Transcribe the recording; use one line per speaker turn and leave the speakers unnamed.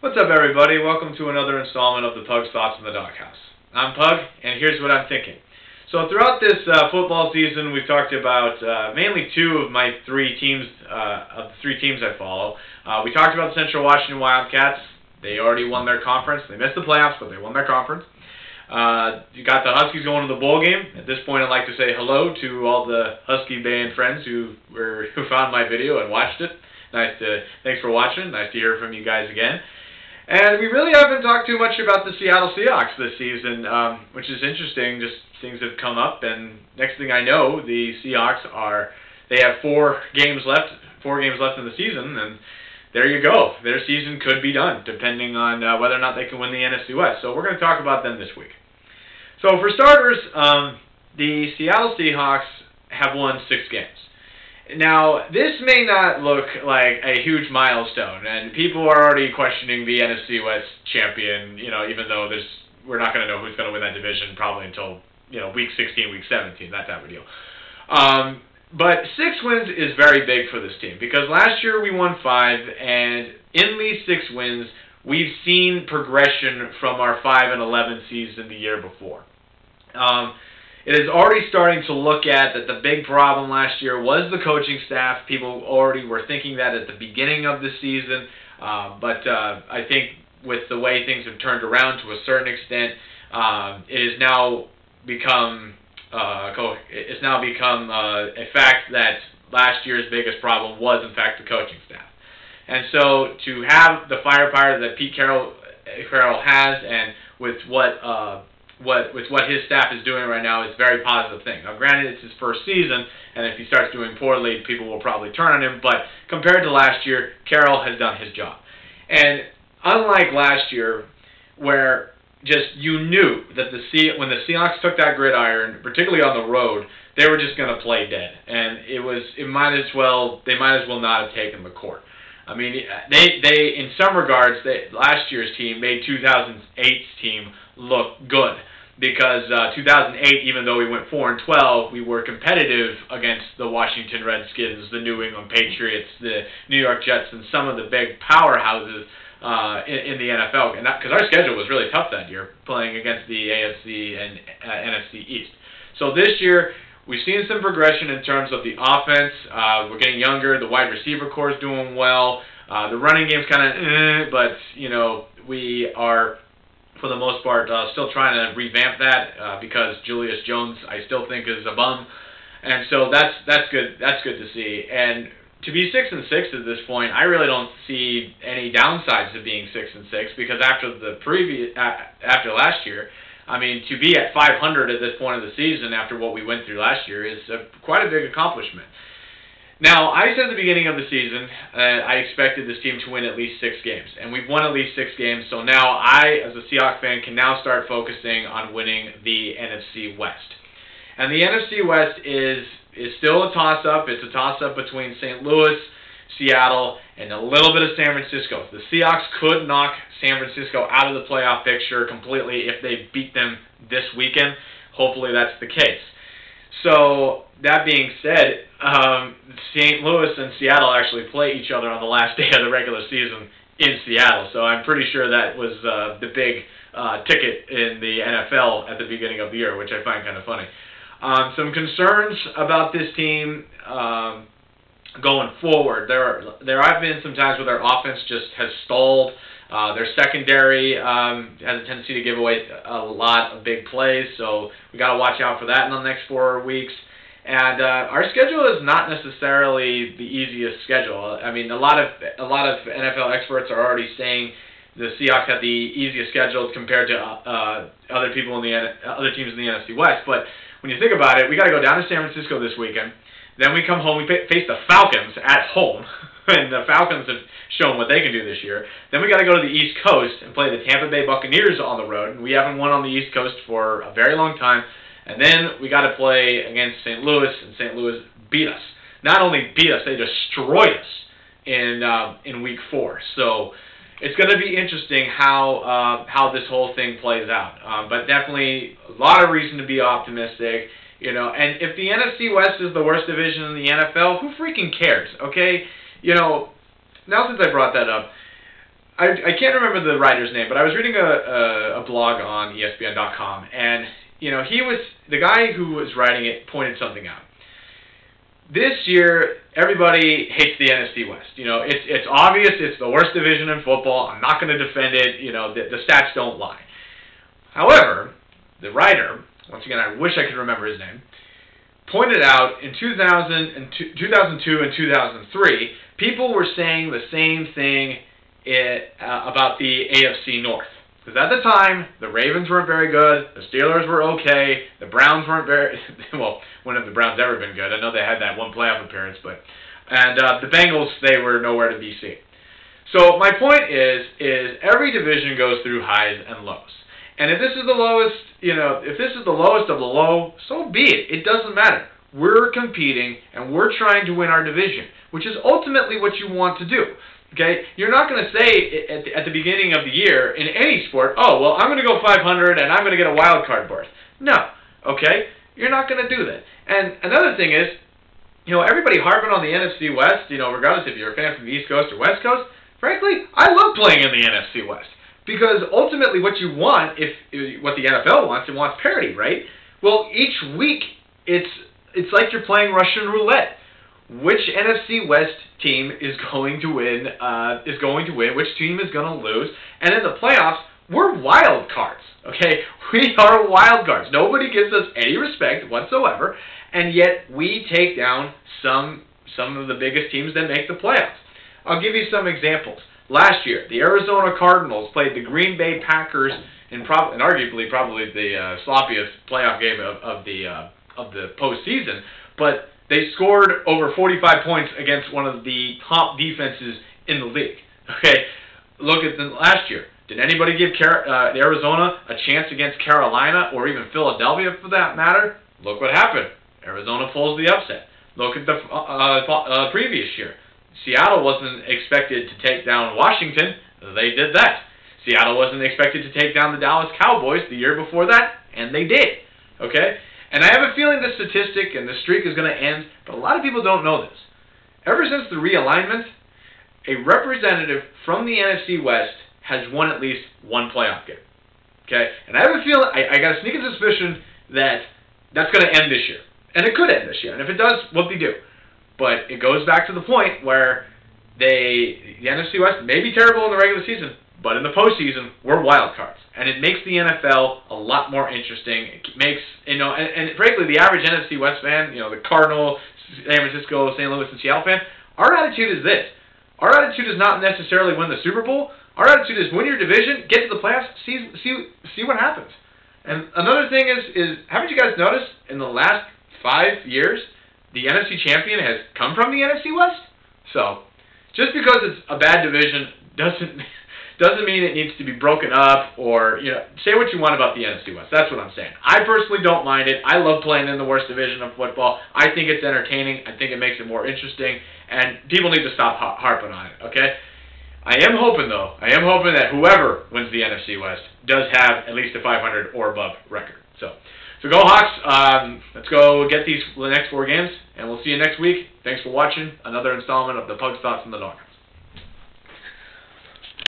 What's up, everybody? Welcome to another installment of the Pug's Thoughts in the Doghouse. I'm Pug, and here's what I'm thinking. So throughout this football season, we've talked about mainly two of my three teams, of the three teams I follow. We talked about the Central Washington Wildcats. They already won their conference. They missed the playoffs, but they won their conference. You got the Huskies going to the bowl game. At this point, I'd like to say hello to all the Husky band friends who found my video and watched it. Thanks for watching. Nice to hear from you guys again. And we really haven't talked too much about the Seattle Seahawks this season, which is interesting. Just things have come up, and next thing I know, the Seahawks they have 4 games left in the season, and there you go. Their season could be done, depending on whether or not they can win the NFC West. So we're going to talk about them this week. So for starters, the Seattle Seahawks have won 6 games. Now, this may not look like a huge milestone, and people are already questioning the NFC West champion, even though we're not going to know who's going to win that division probably until, week 16, week 17, that type of deal. But 6 wins is very big for this team, because last year we won 5, and in these 6 wins, we've seen progression from our 5-11 season the year before. It is already starting to look at that the big problem last year was the coaching staff. People already were thinking that at the beginning of the season, but I think with the way things have turned around to a certain extent, it has now become a fact that last year's biggest problem was in fact the coaching staff. And so to have the firepower that Pete Carroll has, and with what his staff is doing right now, is a very positive thing. Now, granted, it's his first season, and if he starts doing poorly, people will probably turn on him, but compared to last year, Carroll has done his job. And unlike last year, where just you knew that when the Seahawks took that gridiron, particularly on the road, they were just going to play dead, and they might as well not have taken the court. I mean, they in some regards, last year's team made 2008's team look good, because 2008, even though we went 4-12, we were competitive against the Washington Redskins, the New England Patriots, the New York Jets, and some of the big powerhouses in the NFL. And because our schedule was really tough that year, playing against the AFC and NFC East. So this year, we've seen some progression in terms of the offense. We're getting younger. The wide receiver core is doing well. The running game's kind of but, we are, for the most part, still trying to revamp that because Julius Jones, I still think, is a bum. And so that's good. That's good to see. And to be 6-6 at this point, I really don't see any downsides to being 6-6, because after last year, I mean, to be at 500 at this point of the season after what we went through last year is quite a big accomplishment. Now, I said at the beginning of the season I expected this team to win at least 6 games, and we've won at least 6 games, so now I, as a Seahawks fan, can now start focusing on winning the NFC West. And the NFC West is still a toss-up. It's a toss-up between St. Louis, Seattle, and a little bit of San Francisco. The Seahawks could knock San Francisco out of the playoff picture completely if they beat them this weekend. Hopefully that's the case. So, that being said, St. Louis and Seattle actually play each other on the last day of the regular season in Seattle. So I'm pretty sure that was the big ticket in the NFL at the beginning of the year, which I find kind of funny. Some concerns about this team going forward. There have been some times where their offense just has stalled. Their secondary has a tendency to give away a lot of big plays, so we got to watch out for that in the next 4 weeks. And our schedule is not necessarily the easiest schedule. I mean, a lot of NFL experts are already saying the Seahawks have the easiest schedule compared to other teams in the NFC West. But when you think about it, we got to go down to San Francisco this weekend. Then we come home, we face the Falcons at home, and the Falcons have shown what they can do this year. Then we got to go to the East Coast and play the Tampa Bay Buccaneers on the road. We haven't won on the East Coast for a very long time. And then we got to play against St. Louis, and St. Louis beat us. Not only beat us, they destroyed us in Week 4. So it's going to be interesting how this whole thing plays out. But definitely a lot of reason to be optimistic. And if the NFC West is the worst division in the NFL, who freaking cares? Okay, now since I brought that up, I can't remember the writer's name, but I was reading a blog on ESPN.com, and the guy who was writing it pointed something out. This year, everybody hates the NFC West. It's obvious. It's the worst division in football. I'm not going to defend it. The stats don't lie. However, the writer, once again, I wish I could remember his name, pointed out in 2002 and 2003, people were saying the same thing about the AFC North. Because at the time, the Ravens weren't very good, the Steelers were okay, the Browns weren't very, well, when have the Browns ever been good? I know they had that one playoff appearance, and the Bengals, they were nowhere to be seen. So my point is every division goes through highs and lows. And if this is the lowest, if this is the lowest of the low, so be it. It doesn't matter. We're competing, and we're trying to win our division, which is ultimately what you want to do. Okay, you're not going to say at the beginning of the year in any sport, oh, well, I'm going to go 500 and I'm going to get a wild card berth. No, okay, you're not going to do that. And another thing is, everybody harping on the NFC West, regardless if you're a fan from the East Coast or West Coast, frankly, I love playing in the NFC West because ultimately what you want, what the NFL wants, it wants parity, right? Well, each week it's like you're playing Russian roulette. Which NFC West team is going to win? Which team is going to lose? And in the playoffs, we're wild cards. Okay, we are wild cards. Nobody gives us any respect whatsoever, and yet we take down some of the biggest teams that make the playoffs. I'll give you some examples. Last year, the Arizona Cardinals played the Green Bay Packers in arguably probably the sloppiest playoff game of the postseason, but they scored over 45 points against one of the top defenses in the league. Okay, look at last year. Did anybody give Arizona a chance against Carolina or even Philadelphia for that matter? Look what happened. Arizona pulls the upset. Look at the previous year. Seattle wasn't expected to take down Washington. They did that. Seattle wasn't expected to take down the Dallas Cowboys the year before that, and they did. Okay? And I have a feeling this statistic and the streak is going to end, but a lot of people don't know this. Ever since the realignment, a representative from the NFC West has won at least one playoff game. Okay? And I have a feeling, I got a sneaking suspicion that that's going to end this year. And it could end this year. And if it does, whoop-de-doo. But it goes back to the point where the NFC West may be terrible in the regular season, but in the postseason, we're wild cards. And it makes the NFL a lot more interesting. It makes, and frankly, the average NFC West fan, the Cardinal, San Francisco, St. Louis, and Seattle fan, our attitude is this. Our attitude is not necessarily win the Super Bowl. Our attitude is win your division, get to the playoffs, see what happens. And another thing is, haven't you guys noticed in the last 5 years, the NFC champion has come from the NFC West? So, just because it's a bad division doesn't mean it needs to be broken up or, say what you want about the NFC West. That's what I'm saying. I personally don't mind it. I love playing in the worst division of football. I think it's entertaining. I think it makes it more interesting. And people need to stop harping on it, okay? I am hoping that whoever wins the NFC West does have at least a 500 or above record. So go Hawks. Let's go get the next 4 games, and we'll see you next week. Thanks for watching another installment of the Pug's Thoughts in the Doghouse.